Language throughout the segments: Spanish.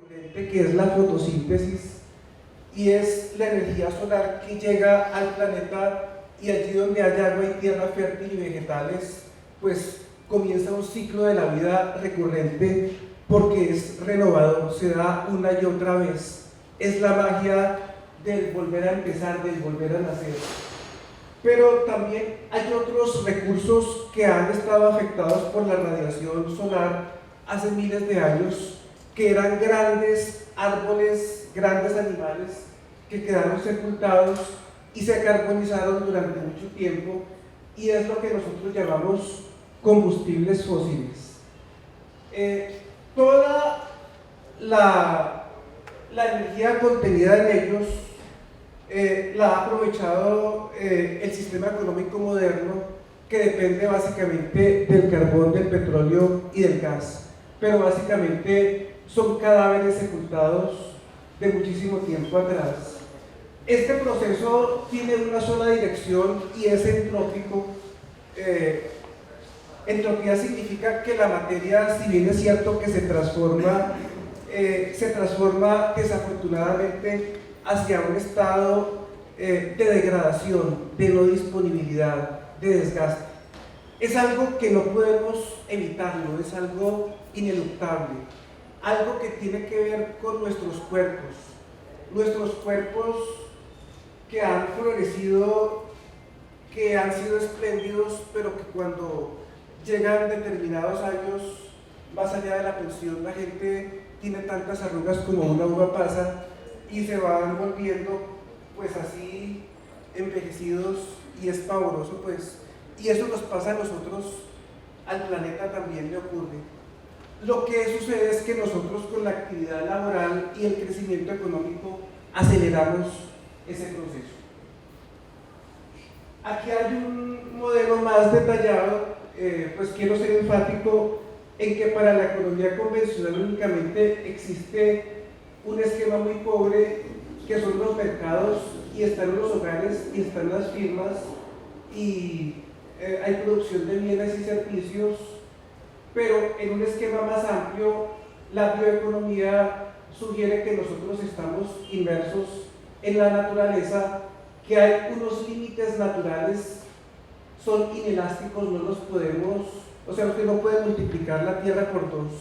recurrente que es la fotosíntesis, y es la energía solar que llega al planeta, y allí donde hay agua y tierra fértil y vegetales, pues comienza un ciclo de la vida recurrente porque es renovador, se da una y otra vez. Es la magia del volver a empezar, del volver a nacer. Pero también hay otros recursos que han estado afectados por la radiación solar hace miles de años, que eran grandes árboles, grandes animales que quedaron sepultados y se carbonizaron durante mucho tiempo, y es lo que nosotros llamamos combustibles fósiles. Toda la energía contenida en ellos la ha aprovechado el sistema económico moderno, que depende básicamente del carbón, del petróleo y del gas, pero básicamente son cadáveres sepultados de muchísimo tiempo atrás. Este proceso tiene una sola dirección y es entrópico. Entropía significa que la materia, si bien es cierto que se transforma desafortunadamente hacia un estado de degradación, de no disponibilidad, de desgaste. Es algo que no podemos evitarlo, es algo ineluctable, algo que tiene que ver con nuestros cuerpos que han florecido, que han sido espléndidos, pero que cuando llegan determinados años, más allá de la pensión, la gente tiene tantas arrugas como una uva pasa y se van volviendo pues así envejecidos, y es pavoroso pues, y eso nos pasa a nosotros, al planeta también le ocurre. Lo que sucede es que nosotros con la actividad laboral y el crecimiento económico aceleramos ese proceso. Aquí hay un modelo más detallado, pues quiero ser enfático en que para la economía convencional únicamente existe un esquema muy pobre, que son los mercados, y están los hogares y están las firmas, y hay producción de bienes y servicios, pero en un esquema más amplio la bioeconomía sugiere que nosotros estamos inmersos en la naturaleza, que hay unos límites naturales, son inelásticos, no los podemos, o sea, usted no puede multiplicar la Tierra por dos,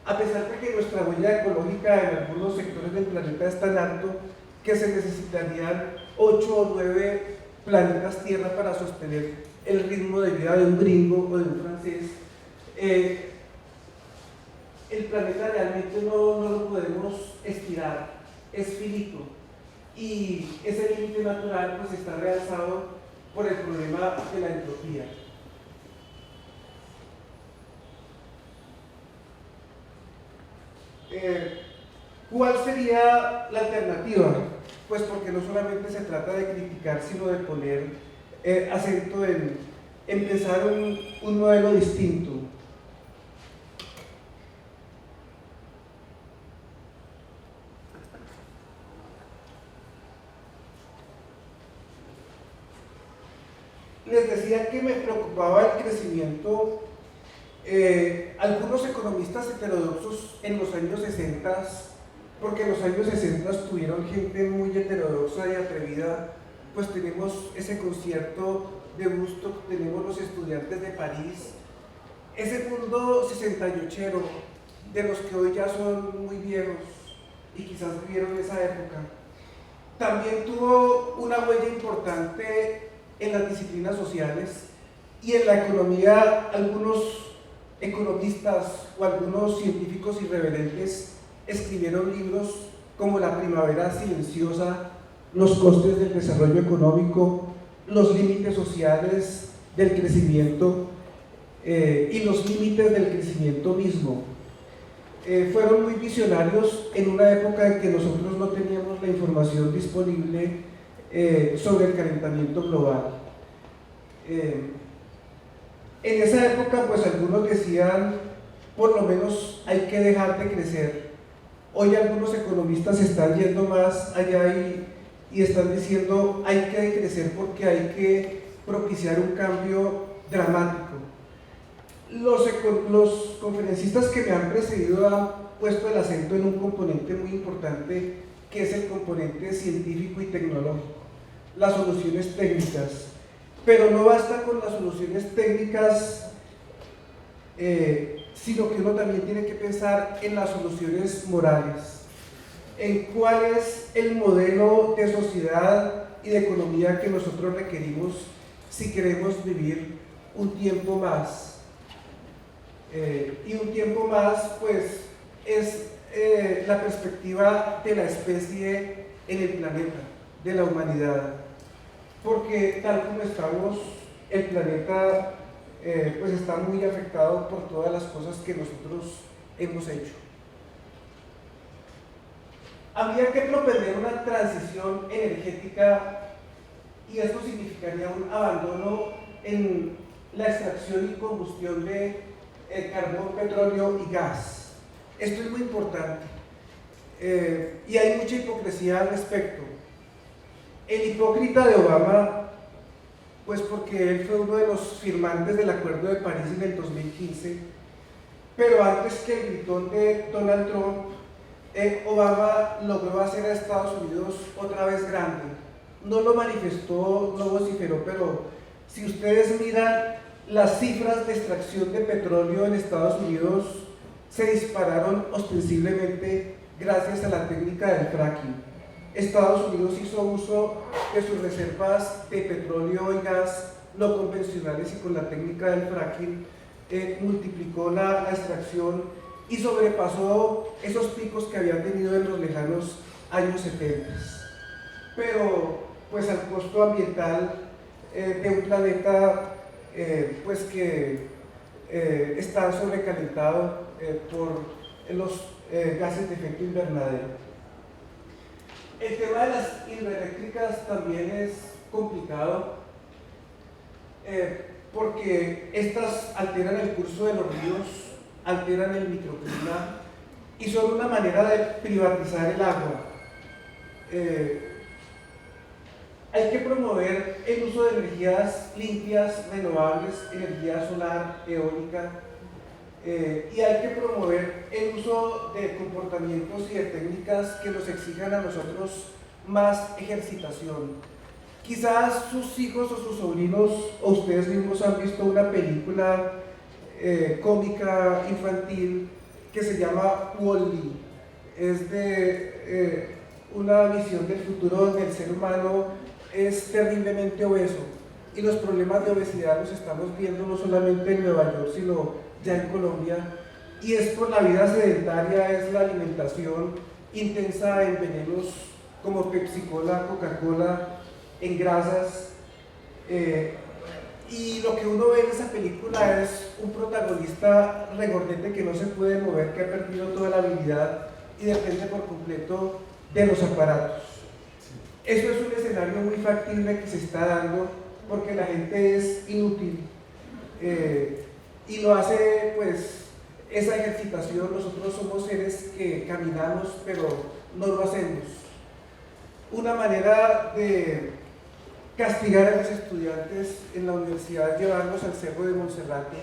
a pesar de que nuestra huella ecológica en algunos sectores del planeta es tan alto que se necesitarían 8 o 9 planetas Tierra para sostener el ritmo de vida de un gringo o de un francés. El planeta realmente no lo podemos estirar, es finito, y ese límite natural pues está realzado por el problema de la entropía. ¿Cuál sería la alternativa? Pues porque no solamente se trata de criticar, sino de poner acento en empezar un modelo distinto. Les decía que me preocupaba el crecimiento. Algunos economistas heterodoxos en los años 60, porque en los años 60 tuvieron gente muy heterodoxa y atrevida, pues tenemos ese concierto de Woodstock, tenemos los estudiantes de París, ese mundo 68ero de los que hoy ya son muy viejos y quizás vivieron esa época. También tuvo una huella importante en las disciplinas sociales y en la economía. Algunos economistas o algunos científicos irreverentes escribieron libros como La primavera silenciosa, Los costes del desarrollo económico, Los límites sociales del crecimiento y los límites del crecimiento mismo. Fueron muy visionarios en una época en que nosotros no teníamos la información disponible sobre el calentamiento global. En esa época, pues algunos decían, por lo menos hay que dejar de crecer. Hoy algunos economistas están yendo más allá y están diciendo, hay que decrecer porque hay que propiciar un cambio dramático. Los conferencistas que me han precedido han puesto el acento en un componente muy importante, que es el componente científico y tecnológico, las soluciones técnicas. Pero no basta con las soluciones técnicas, sino que uno también tiene que pensar en las soluciones morales, en cuál es el modelo de sociedad y de economía que nosotros requerimos si queremos vivir un tiempo más. Y un tiempo más, pues, es la perspectiva de la especie en el planeta, de la humanidad. Porque tal como estamos, el planeta pues está muy afectado por todas las cosas que nosotros hemos hecho. Habría que proponer una transición energética, y esto significaría un abandono en la extracción y combustión de carbón, petróleo y gas. Esto es muy importante, y hay mucha hipocresía al respecto. El hipócrita de Obama, pues porque él fue uno de los firmantes del Acuerdo de París en el 2015, pero antes que el gritón de Donald Trump, Obama logró hacer a Estados Unidos otra vez grande. No lo manifestó, no vociferó, pero si ustedes miran las cifras de extracción de petróleo en Estados Unidos, se dispararon ostensiblemente gracias a la técnica del fracking. Estados Unidos hizo uso de sus reservas de petróleo y gas no convencionales, y con la técnica del fracking multiplicó la extracción y sobrepasó esos picos que había tenido en los lejanos años 70. Pero pues al costo ambiental de un planeta pues que está sobrecalentado por los gases de efecto invernadero. El tema de las hidroeléctricas también es complicado, porque estas alteran el curso de los ríos, alteran el microclima y son una manera de privatizar el agua. Hay que promover el uso de energías limpias, renovables, energía solar, eólica, y hay que promover el uso de comportamientos y de técnicas que nos exijan a nosotros más ejercitación. Quizás sus hijos o sus sobrinos o ustedes mismos han visto una película cómica infantil que se llama Wall-E. Es de una visión del futuro donde el ser humano es terriblemente obeso, y los problemas de obesidad los estamos viendo no solamente en Nueva York, sino ya en Colombia, y es por la vida sedentaria, es la alimentación intensa en venenos como Pepsi-Cola, Coca-Cola, en grasas, y lo que uno ve en esa película es un protagonista regordete que no se puede mover, que ha perdido toda la habilidad y depende por completo de los aparatos. Eso es un escenario muy factible que se está dando, porque la gente es inútil y no hace pues esa ejercitación. Nosotros somos seres que caminamos, pero no lo hacemos. Una manera de castigar a los estudiantes en la universidad es llevarlos al Cerro de Monserrate,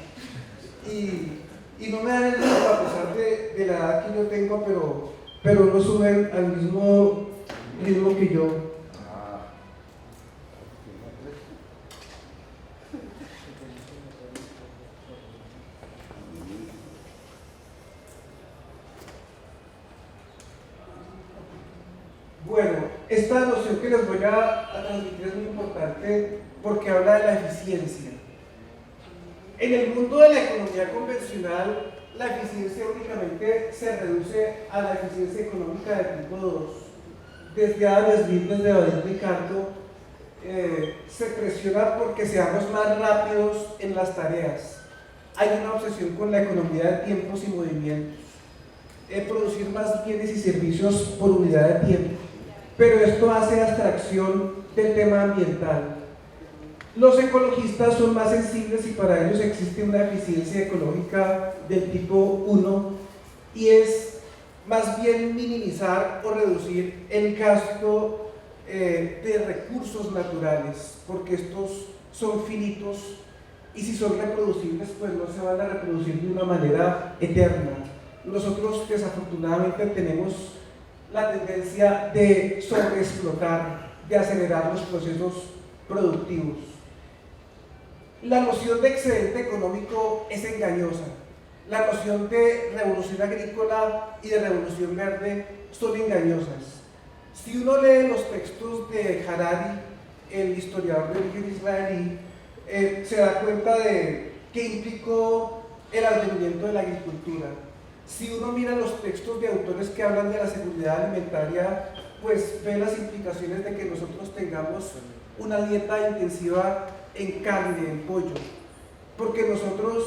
y no me dan el gusto, a pesar de la edad que yo tengo, pero no suben al mismo ritmo que yo. Bueno, esta noción que les voy a transmitir es muy importante porque habla de la eficiencia. En el mundo de la economía convencional, la eficiencia únicamente se reduce a la eficiencia económica de tipo 2. Desde Adam Smith, desde David Ricardo, se presiona porque seamos más rápidos en las tareas. Hay una obsesión con la economía de tiempos y movimientos, producir más bienes y servicios por unidad de tiempo. Pero esto hace abstracción del tema ambiental. Los ecologistas son más sensibles y para ellos existe una eficiencia ecológica del tipo 1, y es más bien minimizar o reducir el gasto de recursos naturales, porque estos son finitos y si son reproducibles pues no se van a reproducir de una manera eterna. nosotros desafortunadamente tenemos la tendencia de sobreexplotar, de acelerar los procesos productivos. La noción de excedente económico es engañosa. La noción de revolución agrícola y de revolución verde son engañosas. Si uno lee los textos de Harari, el historiador de origen israelí, se da cuenta de qué implicó el advenimiento de la agricultura. Si uno mira los textos de autores que hablan de la seguridad alimentaria, pues ve las implicaciones de que nosotros tengamos una dieta intensiva en carne, en pollo, porque nosotros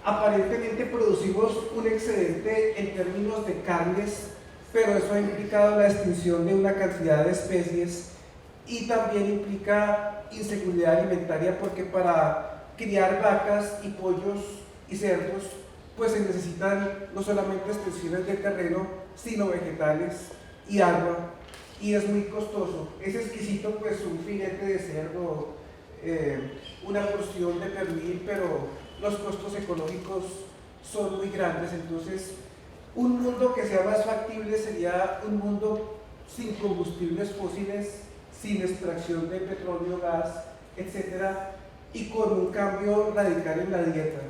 aparentemente producimos un excedente en términos de carnes, pero eso ha implicado la extinción de una cantidad de especies y también implica inseguridad alimentaria, porque para criar vacas y pollos y cerdos pues se necesitan no solamente extensiones de terreno, sino vegetales y agua, y es muy costoso. Es exquisito pues un filete de cerdo, una porción de pernil, pero los costos ecológicos son muy grandes. Entonces, un mundo que sea más factible sería un mundo sin combustibles fósiles, sin extracción de petróleo, gas, etcétera, y con un cambio radical en la dieta,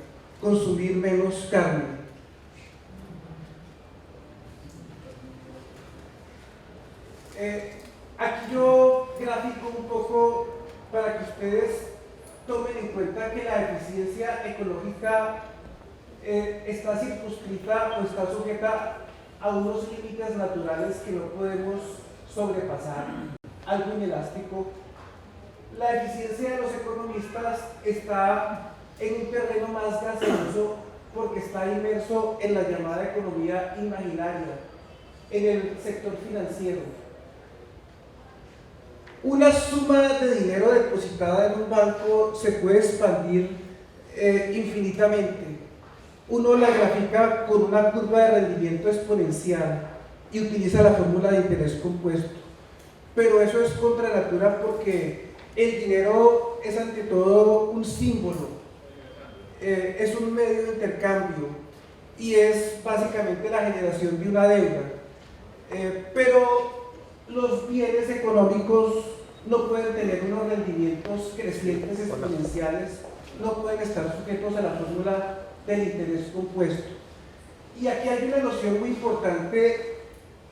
consumir menos carne. Aquí yo grafico un poco para que ustedes tomen en cuenta que la eficiencia ecológica está circunscrita o está sujeta a unos límites naturales que no podemos sobrepasar, algo inelástico. La eficiencia de los economistas está en un terreno más gaseoso porque está inmerso en la llamada economía imaginaria, en el sector financiero. Una suma de dinero depositada en un banco se puede expandir infinitamente. Uno la grafica con una curva de rendimiento exponencial y utiliza la fórmula de interés compuesto. Pero eso es contra natura, porque el dinero es ante todo un símbolo, es un medio de intercambio y es básicamente la generación de una deuda. Pero los bienes económicos no pueden tener unos rendimientos crecientes exponenciales, no pueden estar sujetos a la fórmula del interés compuesto. Y aquí hay una noción muy importante,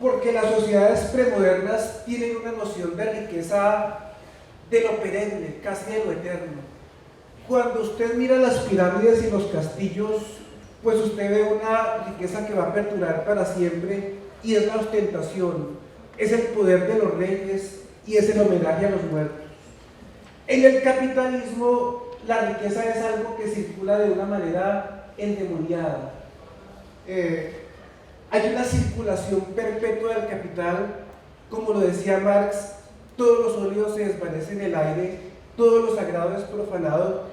porque las sociedades premodernas tienen una noción de riqueza de lo perenne, casi de lo eterno. Cuando usted mira las pirámides y los castillos, pues usted ve una riqueza que va a perdurar para siempre, y es la ostentación, es el poder de los reyes y es el homenaje a los muertos. En el capitalismo, la riqueza es algo que circula de una manera endemoniada. Hay una circulación perpetua del capital, como lo decía Marx: todos los óleos se desvanecen en el aire, todo lo sagrado es profanado,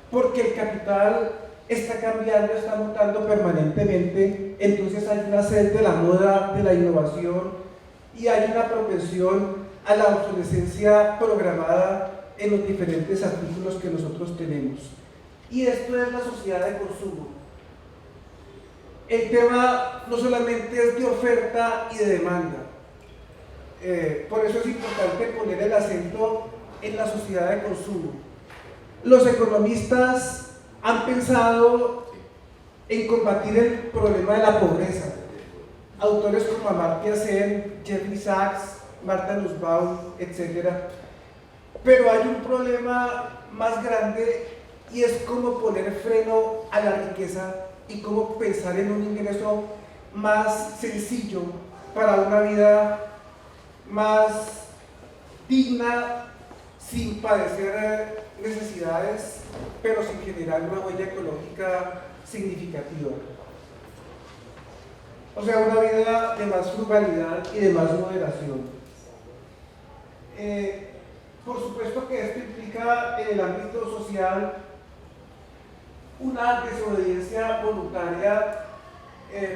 porque el capital está cambiando, está mutando permanentemente. Entonces hay una sed de la moda, de la innovación, y hay una propensión a la obsolescencia programada en los diferentes artículos que nosotros tenemos. Y esto es la sociedad de consumo. El tema no solamente es de oferta y de demanda, por eso es importante poner el acento en la sociedad de consumo. Los economistas han pensado en combatir el problema de la pobreza. Autores como Amartya Sen, Jeffrey Sachs, Martha Nussbaum, etc. Pero hay un problema más grande, y es cómo poner freno a la riqueza y cómo pensar en un ingreso más sencillo para una vida más digna, sin padecer necesidades, pero sin generar una huella ecológica significativa. O sea, una vida de más frugalidad y de más moderación. Por supuesto que esto implica en el ámbito social una desobediencia voluntaria,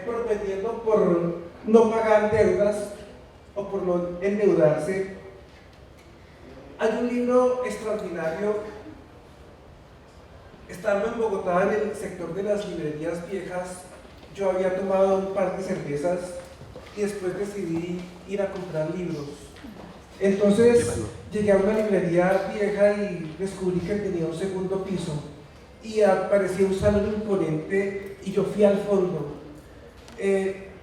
propendiendo por no pagar deudas o por no endeudarse. Hay un libro extraordinario, estando en Bogotá, en el sector de las librerías viejas, yo había tomado un par de cervezas y después decidí ir a comprar libros. Entonces llegué a una librería vieja y descubrí que tenía un segundo piso y aparecía un salón imponente y yo fui al fondo.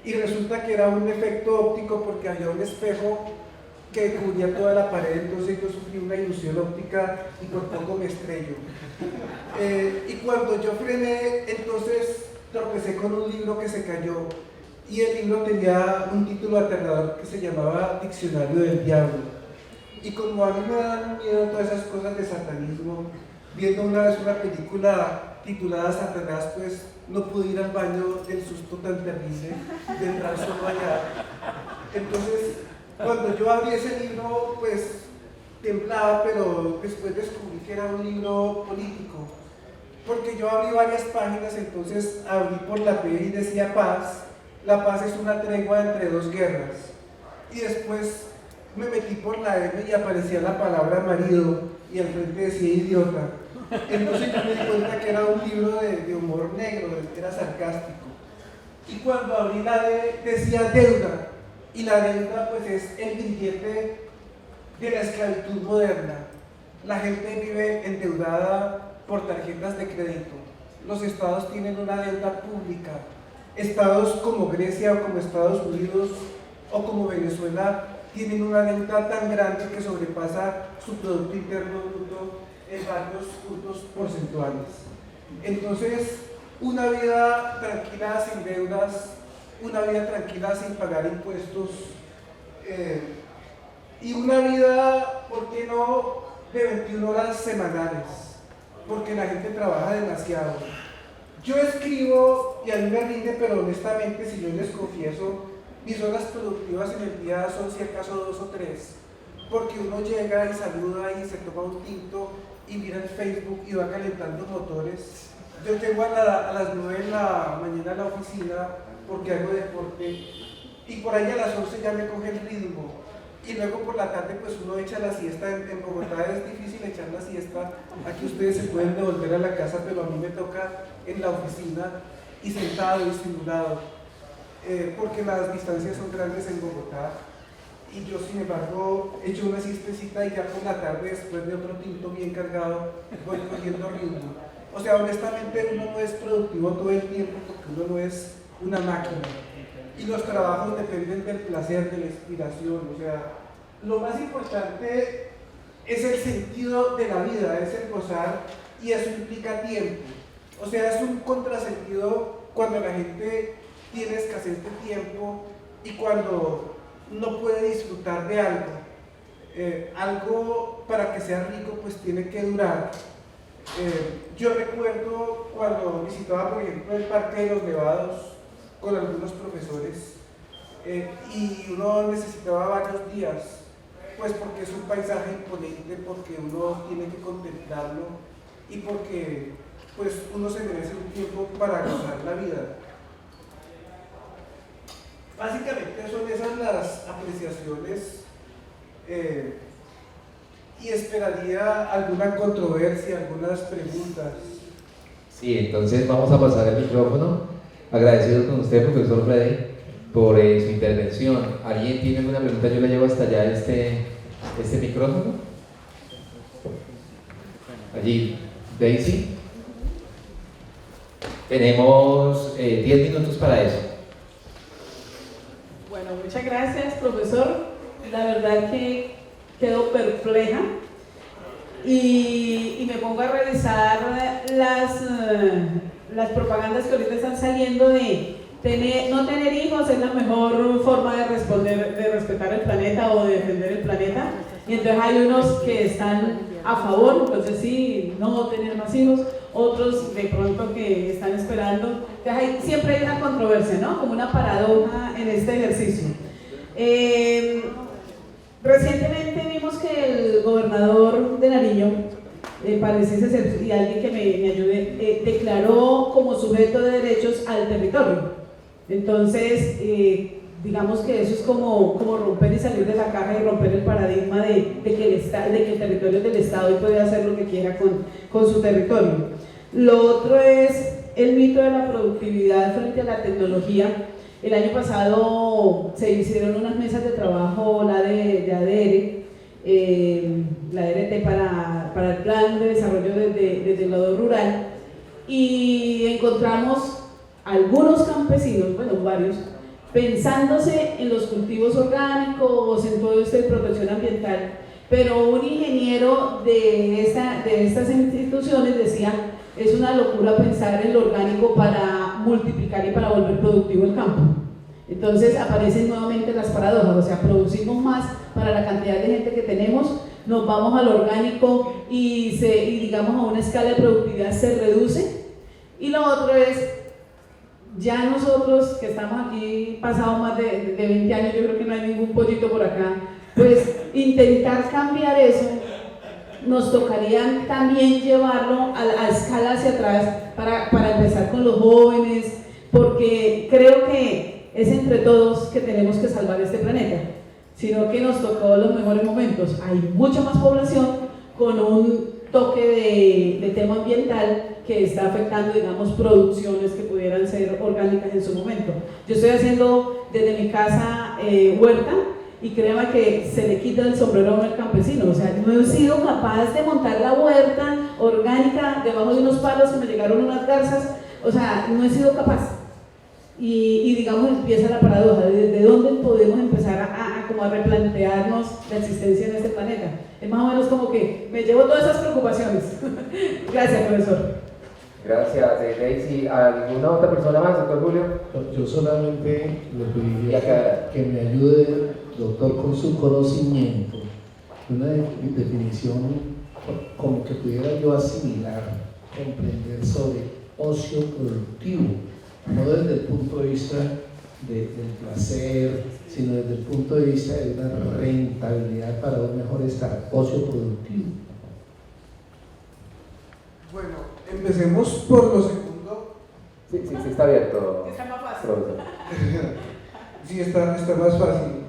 Y resulta que era un efecto óptico porque había un espejo que cubría toda la pared, entonces yo sufrí una ilusión óptica y por poco me estrello. Y cuando yo frené, entonces tropecé con un libro que se cayó y el libro tenía un título aterrador que se llamaba Diccionario del Diablo. Y como a mí me dan miedo todas esas cosas de satanismo, viendo una vez una película titulada Satanás, pues no pude ir al baño del susto tan terrible de entrar solo allá. Entonces, cuando yo abrí ese libro, pues temblaba, pero después descubrí que era un libro político, porque yo abrí varias páginas, entonces abrí por la P y decía paz. La paz es una tregua entre dos guerras. Y después me metí por la M y aparecía la palabra marido y al frente decía idiota. Entonces yo me di cuenta que era un libro de humor negro, que era sarcástico. Y cuando abrí la D decía deuda, y la deuda pues es el billete de la esclavitud moderna. La gente vive endeudada por tarjetas de crédito. Los estados tienen una deuda pública. Estados como Grecia o como Estados Unidos o como Venezuela tienen una deuda tan grande que sobrepasa su Producto Interno Bruto en varios puntos porcentuales. Entonces, una vida tranquila sin deudas, una vida tranquila sin pagar impuestos, y una vida, ¿por qué no?, de 21 horas semanales, porque la gente trabaja demasiado. Yo escribo y a mí me rinde, pero honestamente, si yo les confieso, mis horas productivas en el día son si acaso 2 o 3, porque uno llega y saluda y se toma un tinto y mira el Facebook y va calentando motores. Yo llego a las 9 de la mañana a la oficina porque hago deporte y por ahí a las 11 ya me coge el ritmo. Y luego por la tarde pues uno echa la siesta, en Bogotá es difícil echar la siesta, aquí ustedes se pueden devolver a la casa, pero a mí me toca en la oficina y sentado y simulado, porque las distancias son grandes en Bogotá y yo sin embargo echo una siestecita y ya por la tarde después de otro tinto bien cargado voy cogiendo ritmo. O sea, honestamente uno no es productivo todo el tiempo porque uno no es una máquina. Y los trabajos dependen del placer, de la inspiración. O sea, lo más importante es el sentido de la vida, es el gozar, y eso implica tiempo. O sea, es un contrasentido cuando la gente tiene escasez de tiempo y cuando no puede disfrutar de algo. Algo para que sea rico pues tiene que durar. Yo recuerdo cuando visitaba por ejemplo el Parque de los Nevados con algunos profesores, y uno necesitaba varios días, pues porque es un paisaje imponente, porque uno tiene que contemplarlo y porque pues uno se merece un tiempo para gozar la vida. Básicamente son esas las apreciaciones, y esperaría alguna controversia, algunas preguntas. Sí, entonces vamos a pasar el micrófono. Agradecido con usted, profesor Freddy, por su intervención. ¿Alguien tiene alguna pregunta? Yo la llevo hasta allá este micrófono. Allí, Daisy. Tenemos 10 minutos para eso. Bueno, muchas gracias, profesor. La verdad que quedo perpleja y me pongo a revisar las propagandas que ahorita están saliendo de no tener hijos es la mejor forma de respetar el planeta o de defender el planeta. Y entonces hay unos que están a favor, entonces sí, no tener más hijos, otros de pronto que están esperando. Entonces siempre hay una controversia, ¿no? Como una paradoja en este ejercicio. Recientemente vimos que el gobernador de Nariño, parece ser, y alguien que me ayude, declaró como sujeto de derechos al territorio. Entonces, digamos que eso es como romper y salir de la caja y romper el paradigma de que el territorio es del Estado y puede hacer lo que quiera con su territorio. Lo otro es el mito de la productividad frente a la tecnología. El año pasado se hicieron unas mesas de trabajo, la de ADR, la DRT para el plan de desarrollo desde el lado rural, y encontramos algunos campesinos, bueno, varios, pensándose en los cultivos orgánicos, en todo esto de protección ambiental, pero un ingeniero de estas instituciones decía: es una locura pensar en lo orgánico para multiplicar y para volver productivo el campo. Entonces aparecen nuevamente las paradojas, o sea, producimos más para la cantidad de gente que tenemos, nos vamos al orgánico y digamos a una escala de productividad se reduce. Y lo otro es, ya nosotros que estamos aquí pasados más de 20 años, yo creo que no hay ningún pollito por acá, pues intentar cambiar eso, nos tocaría también llevarlo a escala hacia atrás para empezar con los jóvenes, porque creo que es entre todos que tenemos que salvar este planeta, sino que nos tocó los mejores momentos. Hay mucha más población con un toque de tema ambiental que está afectando, digamos, producciones que pudieran ser orgánicas en su momento. Yo estoy haciendo desde mi casa huerta, y créame que se le quita el sombrero a uno al campesino. O sea, no he sido capaz de montar la huerta orgánica debajo de unos palos que me llegaron unas garzas. O sea, no he sido capaz. Y digamos, empieza la paradoja de dónde podemos empezar como a replantearnos la existencia en este planeta. Es más o menos como que me llevo todas esas preocupaciones. Gracias, profesor. Gracias, Daisy. ¿Alguna otra persona más, doctor Julio? Yo solamente le pediría que me ayude, doctor, con su conocimiento, una definición como que pudiera yo asimilar, comprender sobre ocio productivo, no desde el punto de vista del placer, sino desde el punto de vista de una rentabilidad para un mejor estado, ocio productivo. Bueno, empecemos por lo segundo. Sí, está abierto. Está más fácil. Sí, está más fácil.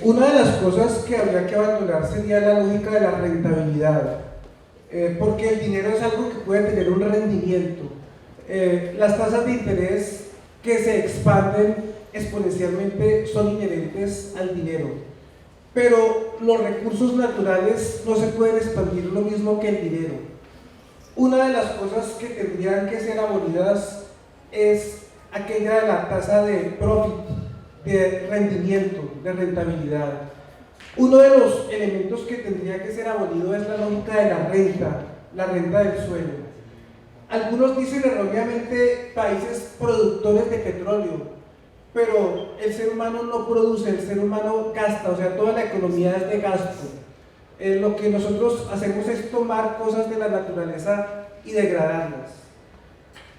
Una de las cosas que habría que abandonar sería la lógica de la rentabilidad, porque el dinero es algo que puede tener un rendimiento. Las tasas de interés que se expanden exponencialmente son inherentes al dinero, pero los recursos naturales no se pueden expandir lo mismo que el dinero. Una de las cosas que tendrían que ser abolidas es aquella de la tasa de profit, de rendimiento, de rentabilidad. Uno de los elementos que tendría que ser abolido es la lógica de la renta del suelo. Algunos dicen erróneamente países productores de petróleo, pero el ser humano no produce, el ser humano gasta, o sea, toda la economía es de gasto. Lo que nosotros hacemos es tomar cosas de la naturaleza y degradarlas.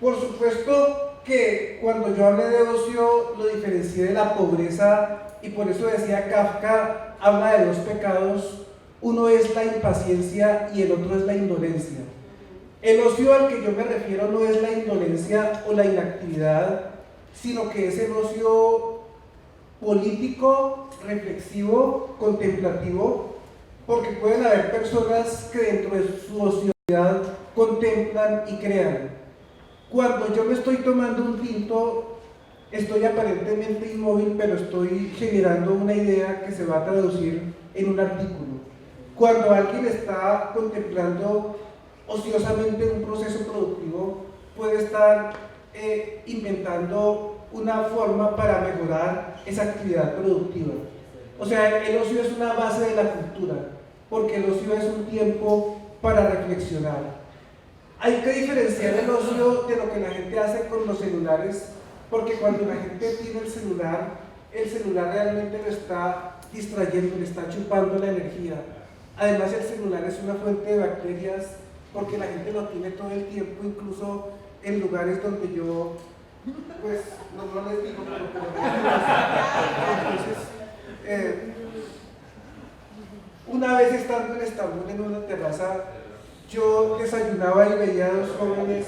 Por supuesto que cuando yo hablé de ocio lo diferencié de la pobreza, y por eso decía Kafka, habla de dos pecados: uno es la impaciencia y el otro es la indolencia. El ocio al que yo me refiero no es la indolencia o la inactividad, sino que es el ocio político, reflexivo, contemplativo, porque pueden haber personas que dentro de su ociosidad contemplan y crean. Cuando yo me estoy tomando un tinto, estoy aparentemente inmóvil, pero estoy generando una idea que se va a traducir en un artículo. Cuando alguien está contemplando ociosamente un proceso productivo, puede estar inventando una forma para mejorar esa actividad productiva. O sea, el ocio es una base de la cultura, porque el ocio es un tiempo para reflexionar. Hay que diferenciar el ocio de lo que la gente hace con los celulares, porque cuando la gente tiene el celular realmente lo está distrayendo, le está chupando la energía. Además, el celular es una fuente de bacterias, porque la gente lo tiene todo el tiempo, incluso en lugares donde yo, pues, no les digo, pero entonces, una vez estando en Estambul en una terraza, yo desayunaba y veía a dos jóvenes,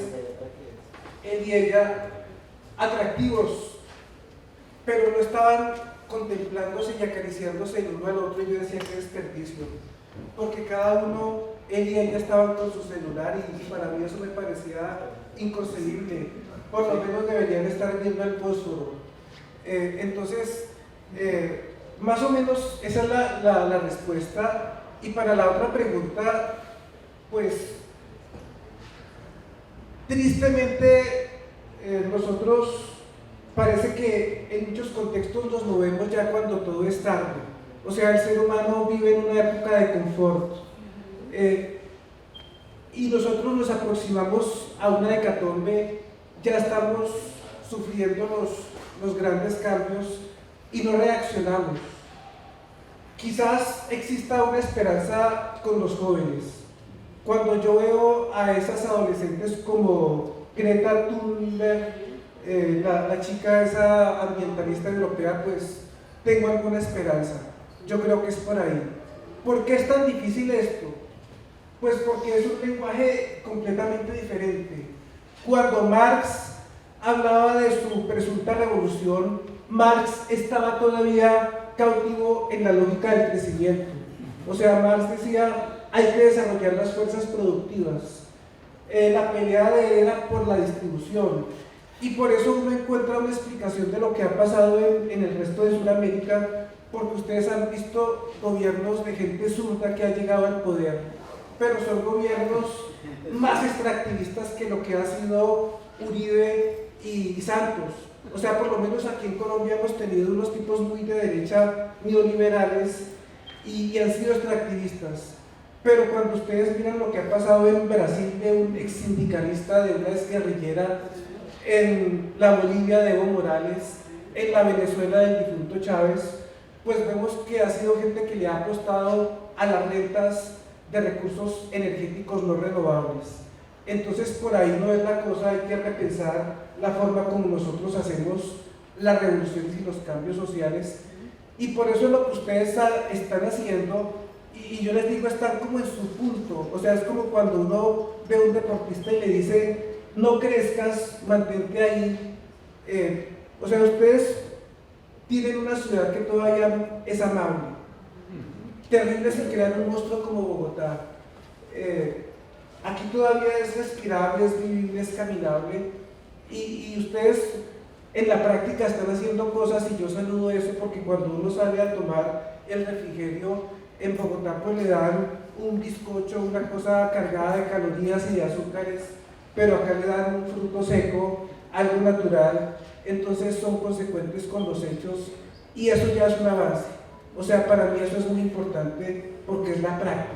él y ella, atractivos, pero no estaban contemplándose y acariciándose el uno al otro, y yo decía: qué desperdicio, porque cada uno él y ella estaban con su celular y para mí eso me parecía inconcebible. Por lo menos deberían estar viendo el fósforo. Entonces, más o menos esa es la respuesta. Y para la otra pregunta, pues, tristemente, nosotros parece que en muchos contextos nos movemos ya cuando todo es tarde. O sea, el ser humano vive en una época de confort. Y nosotros nos aproximamos a una hecatombe, ya estamos sufriendo los grandes cambios y no reaccionamos. Quizás exista una esperanza con los jóvenes. Cuando yo veo a esas adolescentes como Greta Thunberg, la chica esa ambientalista europea, pues tengo alguna esperanza. Yo creo que es por ahí. ¿Por qué es tan difícil esto? Pues porque es un lenguaje completamente diferente. Cuando Marx hablaba de su presunta revolución, Marx estaba todavía cautivo en la lógica del crecimiento. O sea, Marx decía, hay que desarrollar las fuerzas productivas. La pelea de él era por la distribución. Y por eso uno encuentra una explicación de lo que ha pasado en el resto de Sudamérica, porque ustedes han visto gobiernos de gente zurda que ha llegado al poder, pero son gobiernos más extractivistas que lo que ha sido Uribe y Santos. O sea, por lo menos aquí en Colombia hemos tenido unos tipos muy de derecha, neoliberales, y han sido extractivistas. Pero cuando ustedes miran lo que ha pasado en Brasil de un ex sindicalista, de una exguerrillera, en la Bolivia de Evo Morales, en la Venezuela del difunto Chávez, pues vemos que ha sido gente que le ha apostado a las rentas de recursos energéticos no renovables. Entonces por ahí no es la cosa, hay que repensar la forma como nosotros hacemos las revoluciones y los cambios sociales, y por eso es lo que ustedes están haciendo, y yo les digo, están como en su punto. O sea, es como cuando uno ve a un deportista y le dice, no crezcas, mantente ahí. O sea, ustedes tienen una ciudad que todavía es amable. Terrible si crean un monstruo como Bogotá. Aquí todavía es respirable, es vivible, es caminable, y ustedes en la práctica están haciendo cosas, y yo saludo eso, porque cuando uno sale a tomar el refrigerio en Bogotá, pues le dan un bizcocho, una cosa cargada de calorías y de azúcares, pero acá le dan un fruto seco, algo natural. Entonces son consecuentes con los hechos, y eso ya es un avance. O sea, para mí eso es muy importante porque es la práctica.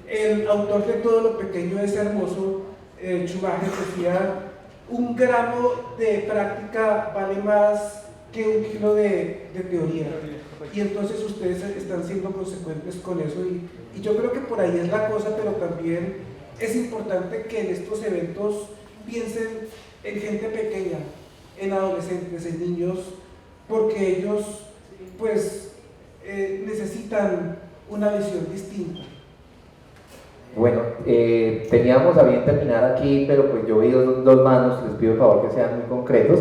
El autor de Todo lo pequeño es hermoso, Chubaje, decía, 1 gramo de práctica vale más que 1 kilo de teoría. Y entonces ustedes están siendo consecuentes con eso, y yo creo que por ahí es la cosa, pero también es importante que en estos eventos piensen en gente pequeña, en adolescentes, en niños, porque ellos pues necesitan una visión distinta. Bueno, teníamos a bien terminar aquí, pero pues yo vi dos manos, les pido por favor que sean muy concretos.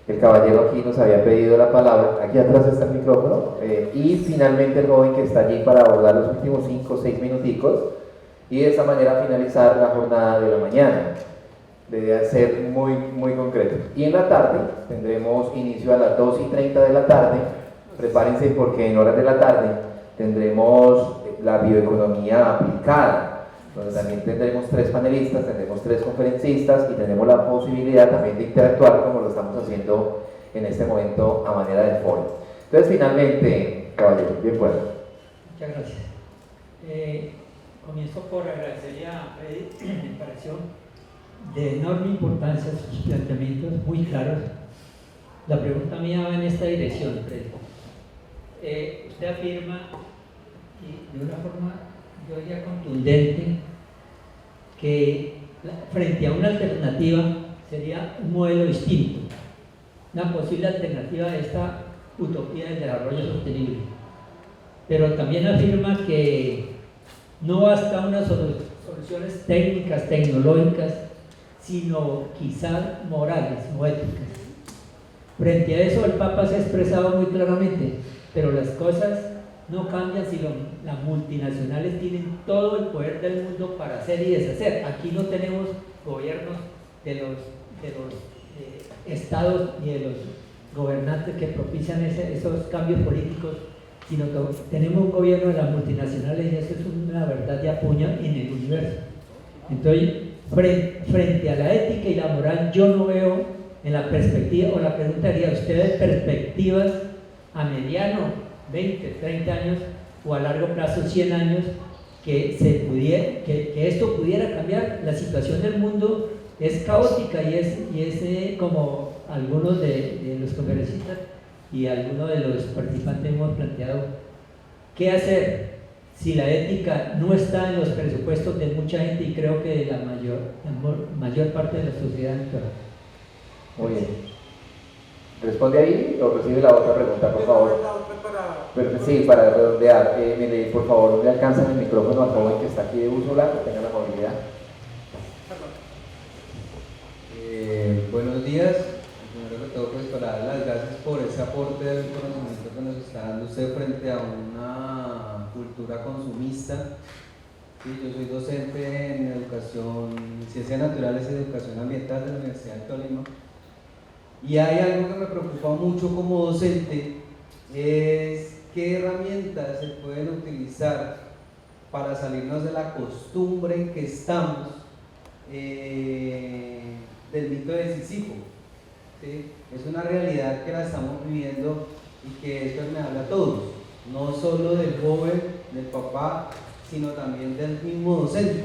El caballero aquí nos había pedido la palabra, aquí atrás está el micrófono, y finalmente el joven que está allí para abordar los últimos 5 o 6 minuticos, y de esa manera finalizar la jornada de la mañana. Debería ser muy, muy concreto. Y en la tarde tendremos inicio a las 2:30 de la tarde. Prepárense porque en horas de la tarde tendremos la bioeconomía aplicada, donde también tendremos 3 panelistas, tendremos 3 conferencistas, y tenemos la posibilidad también de interactuar como lo estamos haciendo en este momento a manera de foro. Entonces, finalmente, caballero, bien puedo. Muchas gracias. Comienzo por agradecerle a Freddy, me pareció de enorme importancia sus planteamientos muy claros. La pregunta mía va en esta dirección, Freddy. Usted afirma, y de una forma yo diría contundente, que frente a una alternativa sería un modelo distinto, una posible alternativa a esta utopía del desarrollo sostenible. Pero también afirma que no basta unas soluciones técnicas, tecnológicas, sino quizás morales o éticas. Frente a eso el Papa se ha expresado muy claramente, pero las cosas no cambian si las multinacionales tienen todo el poder del mundo para hacer y deshacer. Aquí no tenemos gobiernos de los estados y de los gobernantes que propician esos cambios políticos, sino que tenemos un gobierno de las multinacionales y eso es una verdad de puño en el universo. Entonces, frente a la ética y la moral, yo no veo en la perspectiva, o la pregunta sería, ¿ustedes perspectivas a mediano, 20, 30 años, o a largo plazo, 100 años, que esto pudiera cambiar? La situación del mundo es caótica y es como algunos de los conferencistas y algunos de los participantes hemos planteado, ¿qué hacer si la ética no está en los presupuestos de mucha gente y creo que de la mayor parte de la sociedad actual? Muy bien. ¿Responde ahí o recibe la otra pregunta, por favor? Sí, para redondear. Mire, por favor, no le alcanzan el micrófono al joven que está aquí de Úrsula, que tenga la movilidad. Buenos días. Primero que todo, pues para dar las gracias por ese aporte del conocimiento que nos está dando usted frente a una cultura consumista. Sí, yo soy docente en educación, ciencias naturales y educación ambiental de la Universidad de Tolima. Y hay algo que me preocupa mucho como docente, es qué herramientas se pueden utilizar para salirnos de la costumbre en que estamos del mito de Sísifo. ¿Sí? Es una realidad que la estamos viviendo y que es permeable a todos, no solo del joven, del papá, sino también del mismo docente.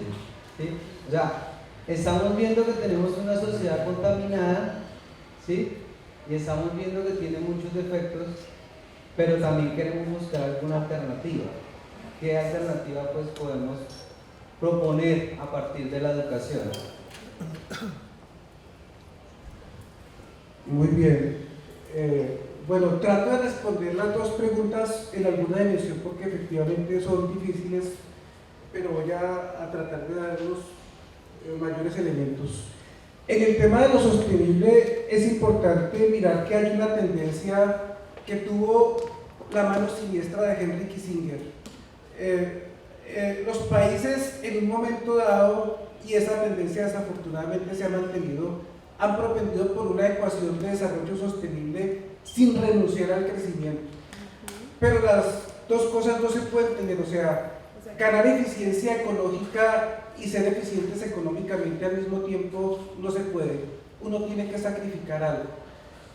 ¿Sí? O sea, estamos viendo que tenemos una sociedad contaminada, ¿sí? Y estamos viendo que tiene muchos defectos, pero también queremos buscar alguna alternativa. ¿Qué alternativa pues podemos proponer a partir de la educación? Muy bien. Bueno, trato de responder las dos preguntas en alguna dimensión porque efectivamente son difíciles, pero voy a tratar de dar los mayores elementos. En el tema de lo sostenible es importante mirar que hay una tendencia que tuvo la mano siniestra de Henry Kissinger. Los países en un momento dado, y esa tendencia desafortunadamente se ha mantenido, han propendido por una ecuación de desarrollo sostenible sin renunciar al crecimiento. Pero las dos cosas no se pueden tener, o sea, ganar eficiencia ecológica y ser eficientes económicamente al mismo tiempo no se puede. Uno tiene que sacrificar algo.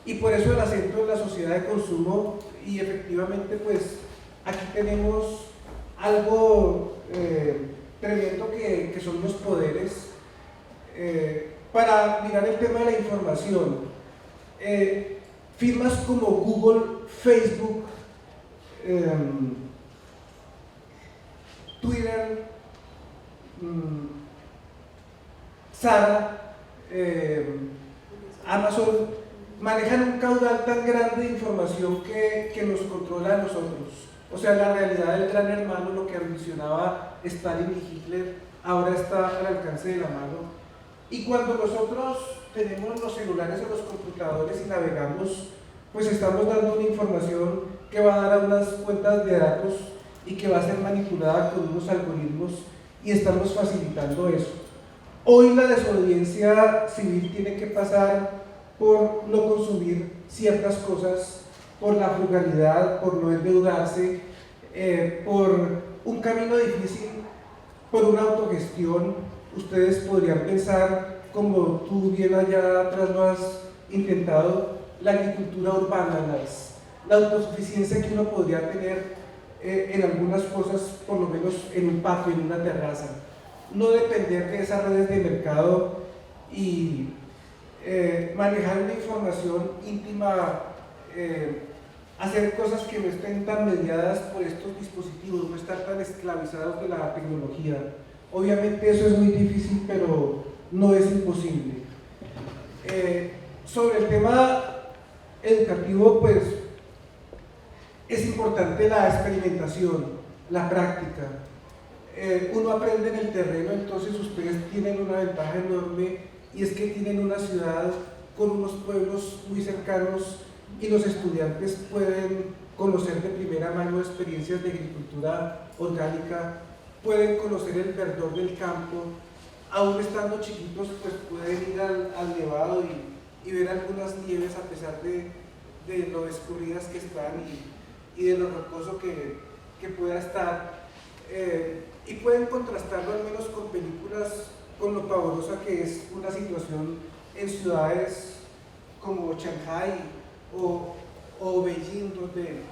Y por eso el acento en la sociedad de consumo, y efectivamente pues aquí tenemos algo tremendo que son los poderes. Para mirar el tema de la información, firmas como Google, Facebook, Twitter, Zara, Amazon, manejan un caudal tan grande de información que nos controla a nosotros. O sea, la realidad del gran hermano, lo que ambicionaba Stalin y Hitler, ahora está al alcance de la mano. Y cuando nosotros tenemos los celulares o los computadores y navegamos, pues estamos dando una información que va a dar a unas cuentas de datos y que va a ser manipulada con unos algoritmos, y estamos facilitando eso. Hoy la desobediencia civil tiene que pasar por no consumir ciertas cosas, por la frugalidad, por no endeudarse, por un camino difícil, por una autogestión. Ustedes podrían pensar, como tú bien allá atrás lo has intentado, la agricultura urbana, la autosuficiencia que uno podría tener en algunas cosas, por lo menos en un patio, en una terraza. No depender de esas redes de mercado y manejar una información íntima, hacer cosas que no estén tan mediadas por estos dispositivos, no estar tan esclavizados de la tecnología. Obviamente eso es muy difícil, pero no es imposible. Sobre el tema educativo, pues es importante la experimentación, la práctica. Uno aprende en el terreno, entonces ustedes tienen una ventaja enorme, y es que tienen una ciudad con unos pueblos muy cercanos y los estudiantes pueden conocer de primera mano experiencias de agricultura orgánica, pueden conocer el verdor del campo, aún estando chiquitos pues pueden ir al nevado y ver algunas nieves a pesar de lo escurridas que están y de lo rocoso que pueda estar, y pueden contrastarlo al menos con películas, con lo pavorosa que es una situación en ciudades como Shanghái o Beijing, donde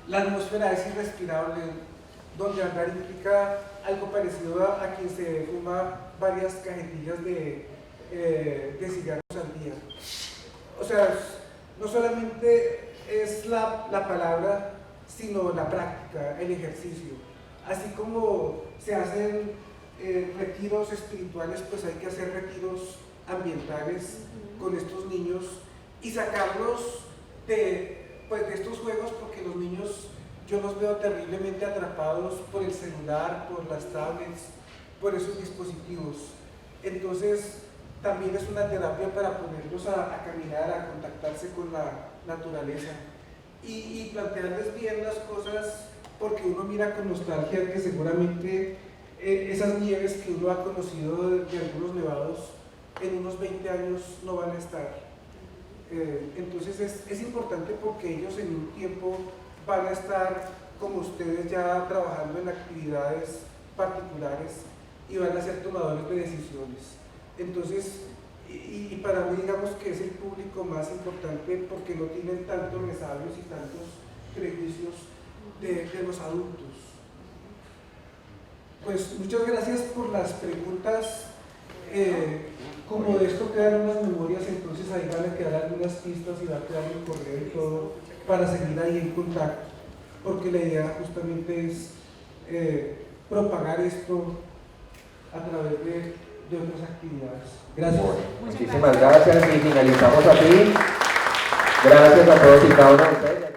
la atmósfera es irrespirable, donde andar implica algo parecido a quien se fuma varias cajetillas de cigarros al día. O sea, no solamente es la palabra, sino la práctica, el ejercicio. Así como se hacen retiros espirituales, pues hay que hacer retiros ambientales con estos niños y sacarlos de estos juegos, porque los niños yo los veo terriblemente atrapados por el celular, por las tablets, por esos dispositivos. Entonces también es una terapia para ponerlos a caminar, a contactarse con la naturaleza y plantearles bien las cosas, porque uno mira con nostalgia que seguramente esas nieves que uno ha conocido de algunos nevados en unos 20 años no van a estar. Entonces es importante porque ellos en un tiempo van a estar como ustedes ya trabajando en actividades particulares y van a ser tomadores de decisiones. Entonces, y para mí digamos que es el público más importante porque no tienen tantos resabios y tantos prejuicios de los adultos. Pues muchas gracias por las preguntas. Como de esto quedan unas memorias, entonces ahí van a quedar algunas pistas y va a quedar el correo y todo para seguir ahí en contacto, porque la idea justamente es propagar esto a través de otras actividades. Gracias. Muchísimas gracias y finalizamos aquí. Gracias a todos y cada uno de ustedes.